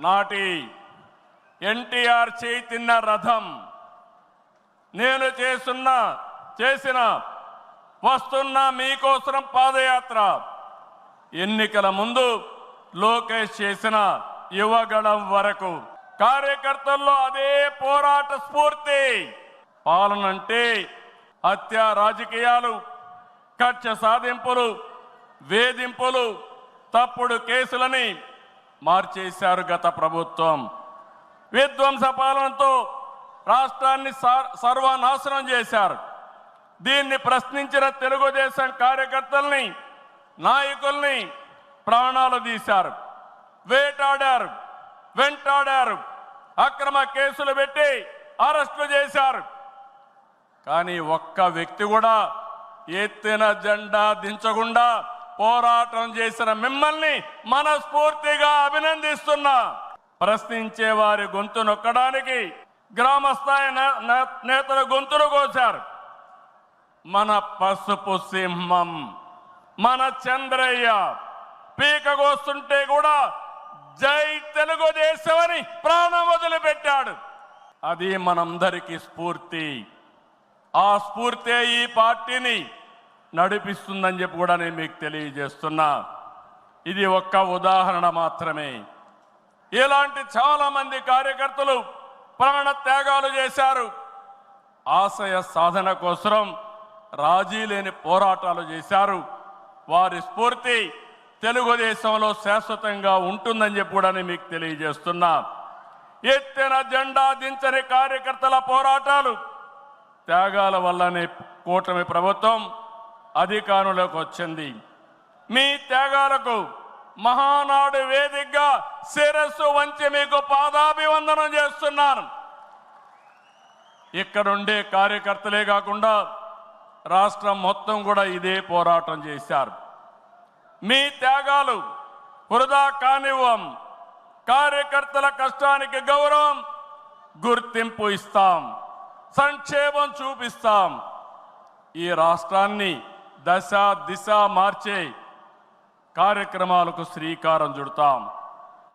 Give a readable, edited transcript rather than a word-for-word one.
నాటి ఎన్టీఆర్ చేతిన్న రథం, నేను చేసిన వస్తున్న మీకోసం పాదయాత్ర, ఎన్నికల ముందు లోకేష్ చేసిన యువగళం వరకు కార్యకర్తల్లో అదే పోరాట స్ఫూర్తి. పాలన అంటే హత్య రాజకీయాలు, కక్ష సాధింపులు, వేధింపులు, తప్పుడు కేసులని మార్చేశారు గత ప్రభుత్వం. విధ్వంస పాలనతో రాష్ట్రాన్ని సర్వనాశనం చేశారు. దీన్ని ప్రశ్నించిన తెలుగుదేశం కార్యకర్తల్ని, నాయకుల్ని ప్రాణాలు తీశారు, వేటాడారు, వెంటాడారు, అక్రమ కేసులు పెట్టి అరెస్టులు చేశారు. కానీ ఒక్క వ్యక్తి కూడా ఎత్తిన జెండా దించకుండా పోరాటం చేసిన మిమ్మల్ని మనస్ఫూర్తిగా అభినందిస్తున్నా. ప్రశ్నించే వారి గొంతు నొక్కడానికి గ్రామస్థాయి నేతల గొంతులు కోశారు. మన పసుపు సింహం, మన చంద్రయ్య పీకగోస్తుంటే కూడా జై తెలుగుదేశం అని ప్రాణం వదిలిపెట్టాడు. అది మనందరికీ స్ఫూర్తి. ఆ స్ఫూర్తే ఈ పార్టీని నడిపిస్తుందని చెప్పి కూడా నేను మీకు తెలియజేస్తున్నా. ఇది ఒక్క ఉదాహరణ మాత్రమే. ఇలాంటి చాలా మంది కార్యకర్తలు ప్రాణ త్యాగాలు చేశారు. ఆశయ సాధన కోసం రాజీ లేని పోరాటాలు చేశారు. వారి స్ఫూర్తి తెలుగుదేశంలో శాశ్వతంగా ఉంటుందని చెప్పి కూడా నేను మీకు తెలియజేస్తున్నా. ఎత్తిన జెండా దించని కార్యకర్తల పోరాటాలు, త్యాగాల వల్లనే కూటమి ప్రభుత్వం అధికారంలోకి వచ్చింది. మీ త్యాగాలకు మహానాడు వేదికగా శిరస్సు వంచి మీకు పాదాభివందనం చేస్తున్నాను. ఇక్కడుండే కార్యకర్తలే కాకుండా రాష్ట్రం మొత్తం కూడా ఇదే పోరాటం చేశారు. మీ త్యాగాలు వృధా కానివ్వం. కార్యకర్తల కష్టానికి గౌరవం, గుర్తింపు ఇస్తాం, సంక్షేమం చూపిస్తాం. ఈ రాష్ట్రాన్ని దశ దిశ మార్చే కార్యక్రమాలకు శ్రీకారం చుడతాం.